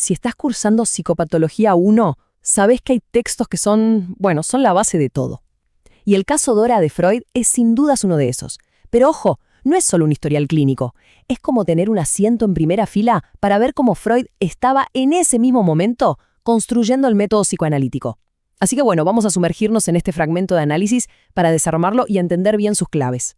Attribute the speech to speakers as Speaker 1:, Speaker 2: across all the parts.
Speaker 1: si estás cursando Psicopatología 1, sabes que hay textos que son la base de todo. Y el caso Dora de Freud es sin dudas uno de esos. Pero ojo, no es solo un historial clínico. Es como tener un asiento en primera fila para ver cómo Freud estaba en ese mismo momento construyendo el método psicoanalítico. Así que vamos a sumergirnos en este fragmento de análisis para desarmarlo y entender bien sus claves.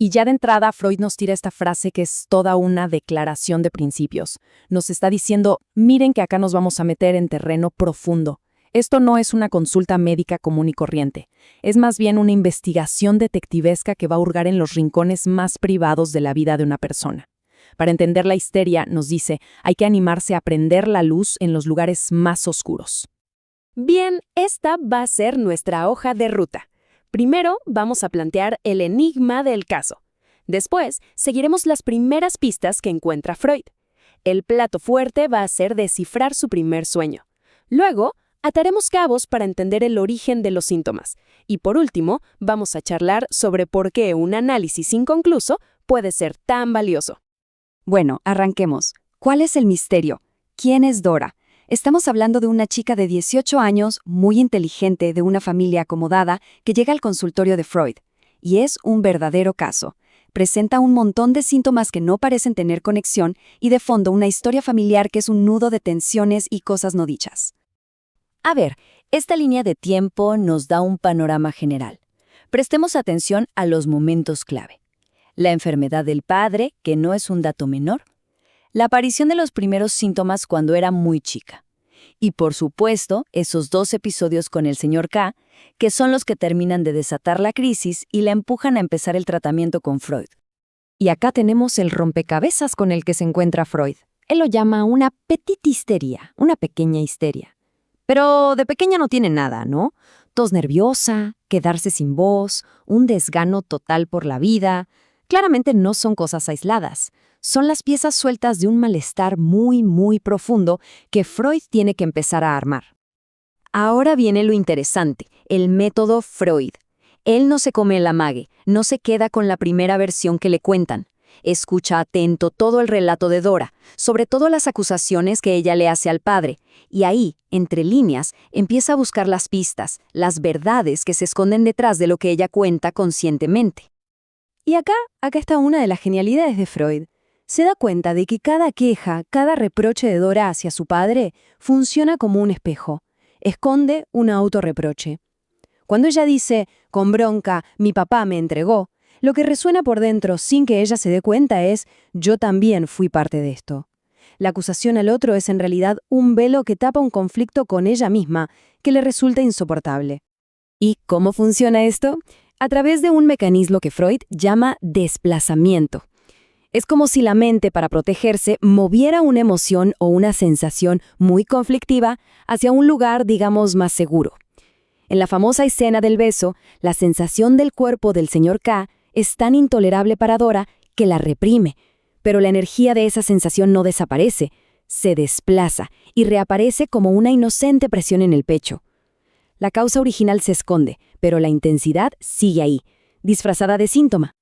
Speaker 2: Y ya de entrada, Freud nos tira esta frase que es toda una declaración de principios. Nos está diciendo, miren que acá nos vamos a meter en terreno profundo. Esto no es una consulta médica común y corriente. Es más bien una investigación detectivesca que va a hurgar en los rincones más privados de la vida de una persona. Para entender la histeria, nos dice, hay que animarse a prender la luz en los lugares más oscuros.
Speaker 3: Bien, esta va a ser nuestra hoja de ruta. Primero, vamos a plantear el enigma del caso. Después, seguiremos las primeras pistas que encuentra Freud. El plato fuerte va a ser descifrar su primer sueño. Luego, ataremos cabos para entender el origen de los síntomas. Y por último, vamos a charlar sobre por qué un análisis inconcluso puede ser tan valioso.
Speaker 4: Bueno, arranquemos. ¿Cuál es el misterio? ¿Quién es Dora? Estamos hablando de una chica de 18 años, muy inteligente, de una familia acomodada, que llega al consultorio de Freud. Y es un verdadero caso. Presenta un montón de síntomas que no parecen tener conexión y de fondo una historia familiar que es un nudo de tensiones y cosas no dichas.
Speaker 5: A ver, esta línea de tiempo nos da un panorama general. Prestemos atención a los momentos clave. La enfermedad del padre, que no es un dato menor. La aparición de los primeros síntomas cuando era muy chica. Y por supuesto, esos 2 episodios con el señor K, que son los que terminan de desatar la crisis y la empujan a empezar el tratamiento con Freud.
Speaker 2: Y acá tenemos el rompecabezas con el que se encuentra Freud. Él lo llama una petite histeria, una pequeña histeria. Pero de pequeña no tiene nada, ¿no? Tos nerviosa, quedarse sin voz, un desgano total por la vida. Claramente no son cosas aisladas. Son las piezas sueltas de un malestar muy, muy profundo que Freud tiene que empezar a armar. Ahora viene lo interesante, el método Freud. Él no se come el amague, no se queda con la primera versión que le cuentan. Escucha atento todo el relato de Dora, sobre todo las acusaciones que ella le hace al padre, y ahí, entre líneas, empieza a buscar las pistas, las verdades que se esconden detrás de lo que ella cuenta conscientemente.
Speaker 3: Y acá está una de las genialidades de Freud. Se da cuenta de que cada queja, cada reproche de Dora hacia su padre funciona como un espejo. Esconde un autorreproche. Cuando ella dice, con bronca, mi papá me entregó, lo que resuena por dentro sin que ella se dé cuenta es, yo también fui parte de esto. La acusación al otro es en realidad un velo que tapa un conflicto con ella misma que le resulta insoportable. ¿Y cómo funciona esto? A través de un mecanismo que Freud llama desplazamiento. Es como si la mente, para protegerse, moviera una emoción o una sensación muy conflictiva hacia un lugar, digamos, más seguro. En la famosa escena del beso, la sensación del cuerpo del señor K es tan intolerable para Dora que la reprime, pero la energía de esa sensación no desaparece, se desplaza y reaparece como una inocente presión en el pecho. La causa original se esconde, pero la intensidad sigue ahí, disfrazada de síntoma.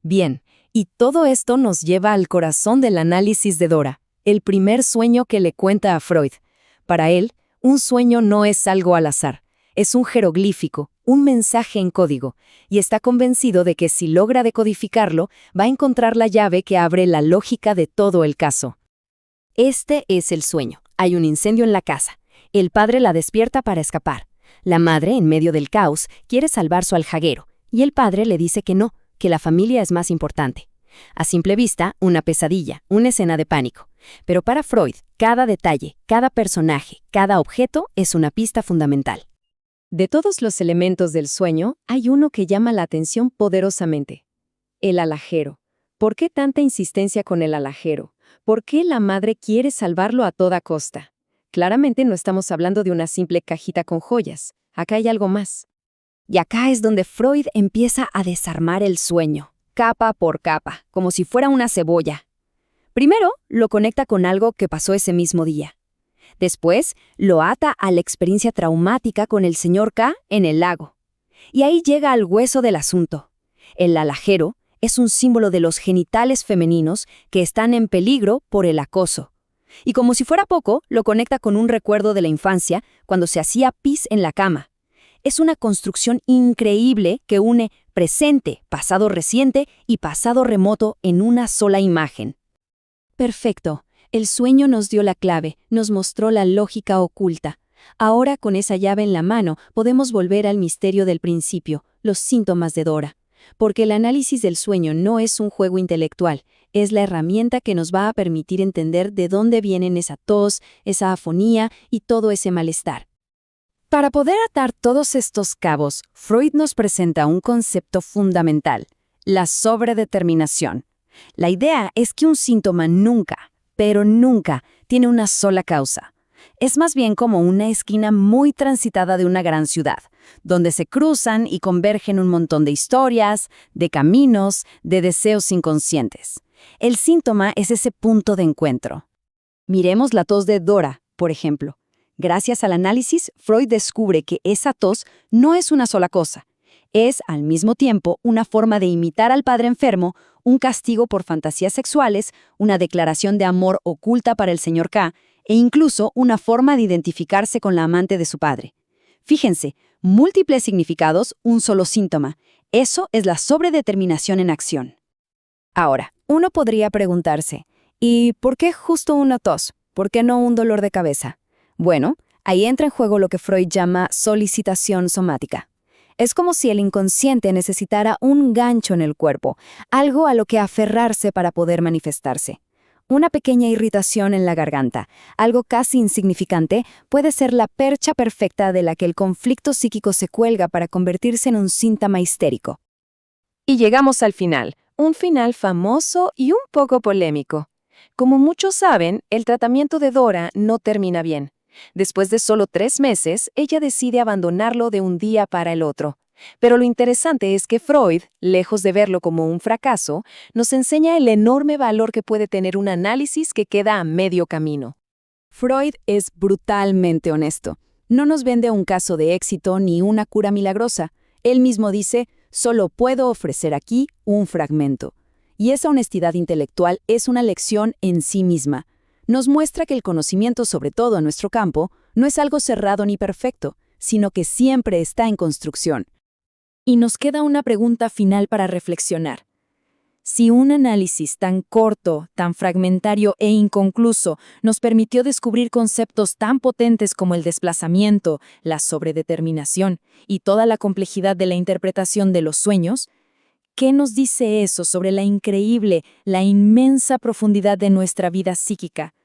Speaker 3: Bien, y todo esto nos lleva al corazón del análisis de Dora, el primer sueño que le cuenta a Freud. Para él, un sueño no es algo al azar, es un jeroglífico, un mensaje en código, y está convencido de que si logra decodificarlo, va a encontrar la llave que abre la lógica de todo el caso. Este es el sueño. Hay un incendio en la casa. El padre la despierta para escapar. La madre, en medio del caos, quiere salvar su aljaguero, y el padre le dice que no, que la familia es más importante. A simple vista, una pesadilla, una escena de pánico. Pero para Freud, cada detalle, cada personaje, cada objeto es una pista fundamental. De todos los elementos del sueño, hay uno que llama la atención poderosamente. El alajero. ¿Por qué tanta insistencia con el alajero? ¿Por qué la madre quiere salvarlo a toda costa? Claramente no estamos hablando de una simple cajita con joyas. Acá hay algo más.
Speaker 5: Y acá es donde Freud empieza a desarmar el sueño, capa por capa, como si fuera una cebolla. Primero, lo conecta con algo que pasó ese mismo día. Después, lo ata a la experiencia traumática con el señor K en el lago. Y ahí llega al hueso del asunto. El alajero es un símbolo de los genitales femeninos que están en peligro por el acoso. Y como si fuera poco, lo conecta con un recuerdo de la infancia cuando se hacía pis en la cama. Es una construcción increíble que une presente, pasado reciente y pasado remoto en una sola imagen.
Speaker 3: Perfecto. El sueño nos dio la clave, nos mostró la lógica oculta. Ahora, con esa llave en la mano, podemos volver al misterio del principio, los síntomas de Dora. Porque el análisis del sueño no es un juego intelectual, es la herramienta que nos va a permitir entender de dónde vienen esa tos, esa afonía y todo ese malestar.
Speaker 2: Para poder atar todos estos cabos, Freud nos presenta un concepto fundamental, la sobredeterminación. La idea es que un síntoma nunca, pero nunca, tiene una sola causa. Es más bien como una esquina muy transitada de una gran ciudad, donde se cruzan y convergen un montón de historias, de caminos, de deseos inconscientes. El síntoma es ese punto de encuentro. Miremos la tos de Dora, por ejemplo. Gracias al análisis, Freud descubre que esa tos no es una sola cosa. Es, al mismo tiempo, una forma de imitar al padre enfermo, un castigo por fantasías sexuales, una declaración de amor oculta para el señor K, e incluso una forma de identificarse con la amante de su padre. Fíjense, múltiples significados, un solo síntoma. Eso es la sobredeterminación en acción. Ahora, uno podría preguntarse, ¿y por qué justo una tos? ¿Por qué no un dolor de cabeza? Bueno, ahí entra en juego lo que Freud llama solicitación somática. Es como si el inconsciente necesitara un gancho en el cuerpo, algo a lo que aferrarse para poder manifestarse. Una pequeña irritación en la garganta, algo casi insignificante, puede ser la percha perfecta de la que el conflicto psíquico se cuelga para convertirse en un síntoma histérico. Y llegamos al final, un final famoso y un poco polémico. Como muchos saben, el tratamiento de Dora no termina bien. Después de solo 3 meses, ella decide abandonarlo de un día para el otro. Pero lo interesante es que Freud, lejos de verlo como un fracaso, nos enseña el enorme valor que puede tener un análisis que queda a medio camino. Freud es brutalmente honesto. No nos vende un caso de éxito ni una cura milagrosa. Él mismo dice, solo puedo ofrecer aquí un fragmento. Y esa honestidad intelectual es una lección en sí misma. Nos muestra que el conocimiento sobre todo en nuestro campo no es algo cerrado ni perfecto, sino que siempre está en construcción. Y nos queda una pregunta final para reflexionar. Si un análisis tan corto, tan fragmentario e inconcluso nos permitió descubrir conceptos tan potentes como el desplazamiento, la sobredeterminación y toda la complejidad de la interpretación de los sueños, ¿qué nos dice eso sobre la increíble, la inmensa profundidad de nuestra vida psíquica?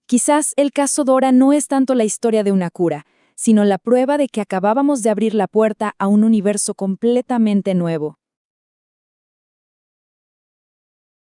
Speaker 2: Quizás el caso Dora no es tanto la historia de una cura, sino la prueba de que acabábamos de abrir la puerta a un universo completamente nuevo.